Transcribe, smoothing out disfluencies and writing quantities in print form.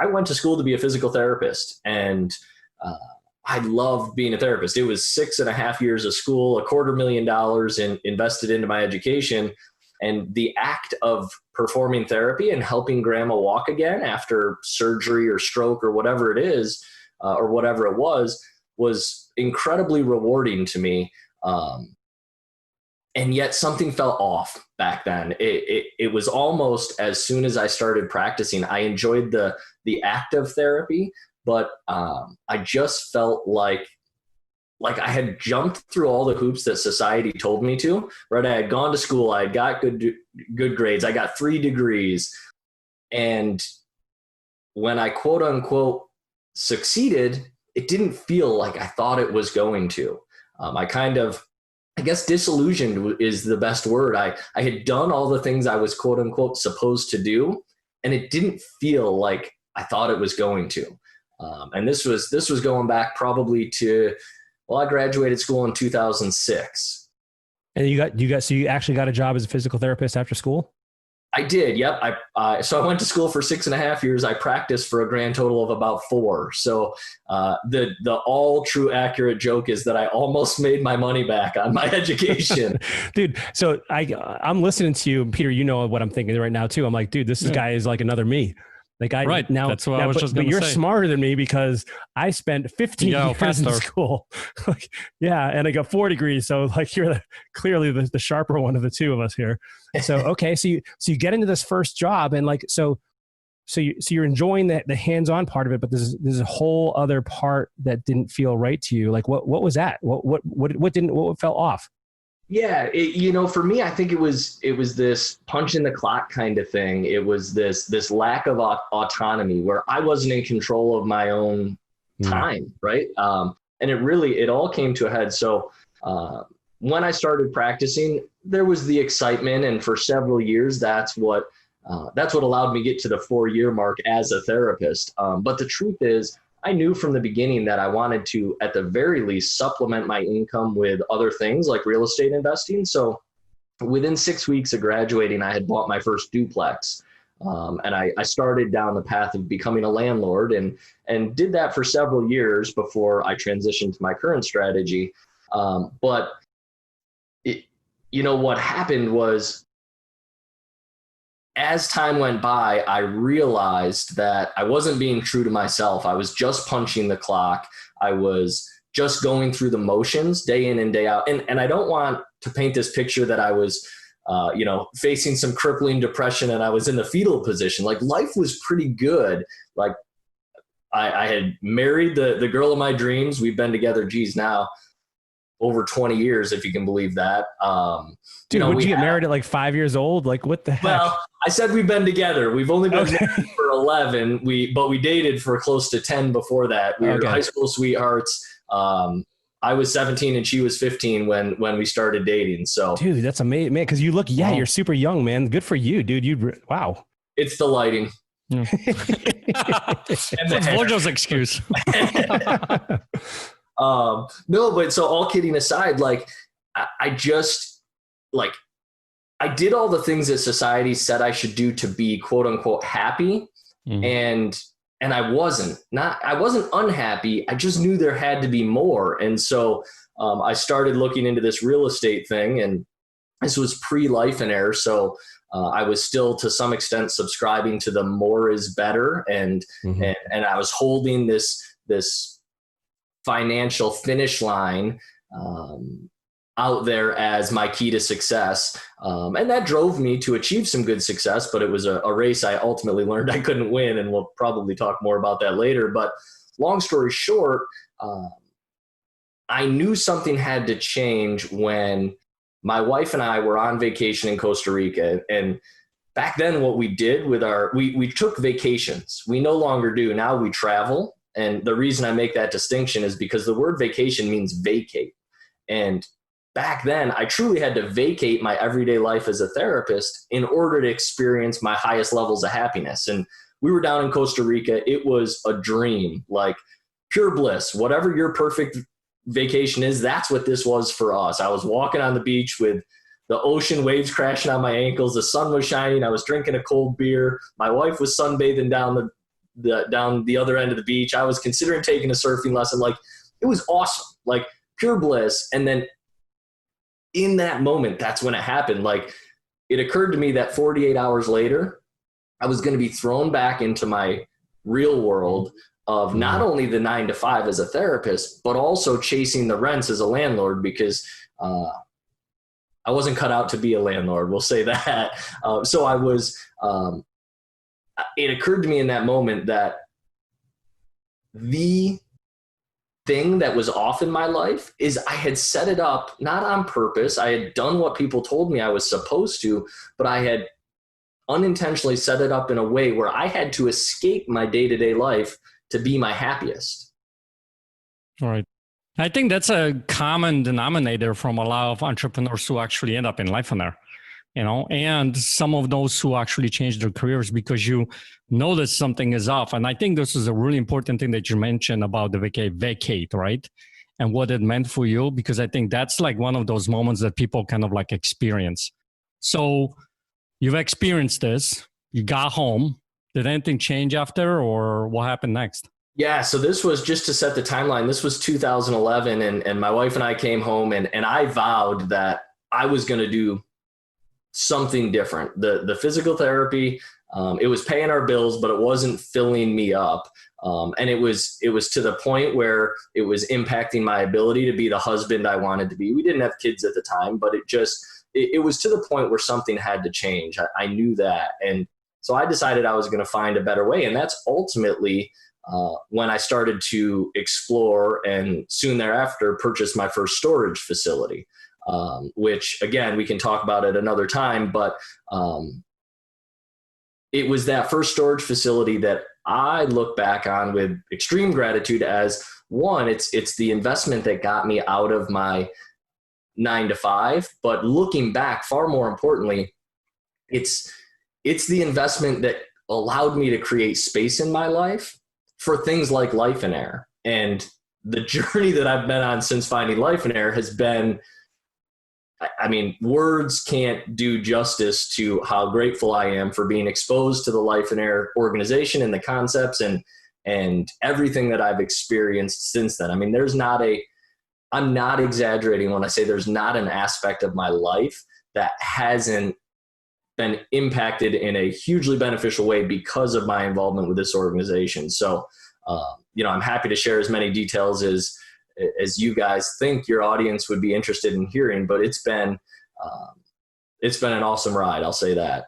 I went to school to be a physical therapist, and I loved being a therapist. It was 6.5 years of school, $250,000 invested into my education. And the act of performing therapy and helping grandma walk again after surgery or stroke or whatever it is, or whatever it was incredibly rewarding to me. And yet something felt off back then. It was almost as soon as I started practicing, I enjoyed the act of therapy, but I just felt like I had jumped through all the hoops that society told me to, right? I had gone to school, I had got good grades, I got 3 degrees. And when I quote unquote succeeded, it didn't feel like I thought it was going to. I guess disillusioned is the best word. I had done all the things I was quote unquote supposed to do, and it didn't feel like I thought it was going to. And this was going back probably to, well, I graduated school in 2006. And so you actually got a job as a physical therapist after school? I did. Yep. So I went to school for 6.5 years. I practiced for a grand total of about 4. So the all true accurate joke is that I almost made my money back on my education. Dude. So I'm listening to you, Peter, you know what I'm thinking right now too. I'm like, dude, this guy is like another me. Like right. Now, that's what I was just going to say. But you're smarter than me because I spent 15 years in school. And I got 4 degrees. So like you're clearly the sharper one of the two of us here. So, okay. So you get into this first job and like, so you're enjoying the hands-on part of it, but there's a whole other part that didn't feel right to you. Like what was that? What fell off? Yeah, for me, I think it was this punch in the clock kind of thing. It was this lack of autonomy where I wasn't in control of my own time, right? And it all came to a head. So when I started practicing, there was the excitement, and for several years, that's what allowed me to get to the 4-year mark as a therapist. But the truth is, I knew from the beginning that I wanted to, at the very least, supplement my income with other things like real estate investing. So within 6 weeks of graduating, I had bought my first duplex. And I started down the path of becoming a landlord and did that for several years before I transitioned to my current strategy. But what happened was, as time went by, I realized that I wasn't being true to myself. I was just punching the clock. I was just going through the motions day in and day out. And I don't want to paint this picture that I was, facing some crippling depression and I was in the fetal position. Like, life was pretty good. Like, I had married the girl of my dreams. We've been together, now over 20 years, if you can believe that. Dude, would you get married at like 5 years old? Like, what the heck? Well, I said we've been together. We've only been married for 11. But we dated for close to 10 before that. We were high school sweethearts. I was 17 and she was 15 when we started dating. So, dude, that's amazing, man. Because you look, you're super young, man. Good for you, dude. Wow. It's the lighting. And that's Mojo's excuse. No, but so all kidding aside, like I just like I did all the things that society said I should do to be quote unquote happy. And I wasn't unhappy. I just knew there had to be more. And so I started looking into this real estate thing, and this was pre-Life and Air. So I was still to some extent subscribing to the more is better. And I was holding this financial finish line out there as my key to success. And that drove me to achieve some good success, but it was a race I ultimately learned I couldn't win. And we'll probably talk more about that later. But long story short, I knew something had to change when my wife and I were on vacation in Costa Rica. And back then what we did with we took vacations. We no longer do. Now we travel. And the reason I make that distinction is because the word vacation means vacate. And back then, I truly had to vacate my everyday life as a therapist in order to experience my highest levels of happiness. And we were down in Costa Rica. It was a dream, like pure bliss. Whatever your perfect vacation is, that's what this was for us. I was walking on the beach with the ocean waves crashing on my ankles. The sun was shining. I was drinking a cold beer. My wife was sunbathing down down the other end of the beach. I was considering taking a surfing lesson. Like, it was awesome, like pure bliss. And then in that moment, that's when it happened. Like, it occurred to me that 48 hours later, I was going to be thrown back into my real world of not only the 9 to 5 as a therapist, but also chasing the rents as a landlord, because I wasn't cut out to be a landlord. We'll say that. So I was, it occurred to me in that moment that the thing that was off in my life is I had set it up, not on purpose. I had done what people told me I was supposed to, but I had unintentionally set it up in a way where I had to escape my day-to-day life to be my happiest. All right. I think that's a common denominator from a lot of entrepreneurs who actually end up in Lifeonaire, you know, and some of those who actually change their careers because you notice something is off. And I think this is a really important thing that you mentioned about the vacate, right? And what it meant for you, because I think that's like one of those moments that people kind of like experience. So you've experienced this, you got home. Did anything change after, or what happened next? Yeah, so this was, just to set the timeline, this was 2011, and my wife and I came home, and I vowed that I was going to do something different. The physical therapy, it was paying our bills, but it wasn't filling me up. And it was to the point where it was impacting my ability to be the husband I wanted to be. We didn't have kids at the time, but it was to the point where something had to change. I knew that. And so I decided I was going to find a better way. And that's ultimately when I started to explore, and soon thereafter purchased my first storage facility, which again, we can talk about at another time, but it was that first storage facility that I look back on with extreme gratitude as, one, it's the investment that got me out of my 9 to 5, but looking back, far more importantly, it's the investment that allowed me to create space in my life for things like Lifeonaire. And the journey that I've been on since finding Lifeonaire has been, I mean, words can't do justice to how grateful I am for being exposed to the Lifeonaire organization and the concepts and everything that I've experienced since then. I mean, I'm not exaggerating when I say there's not an aspect of my life that hasn't been impacted in a hugely beneficial way because of my involvement with this organization. So, I'm happy to share as many details as you guys think your audience would be interested in hearing, but it's been an awesome ride. I'll say that.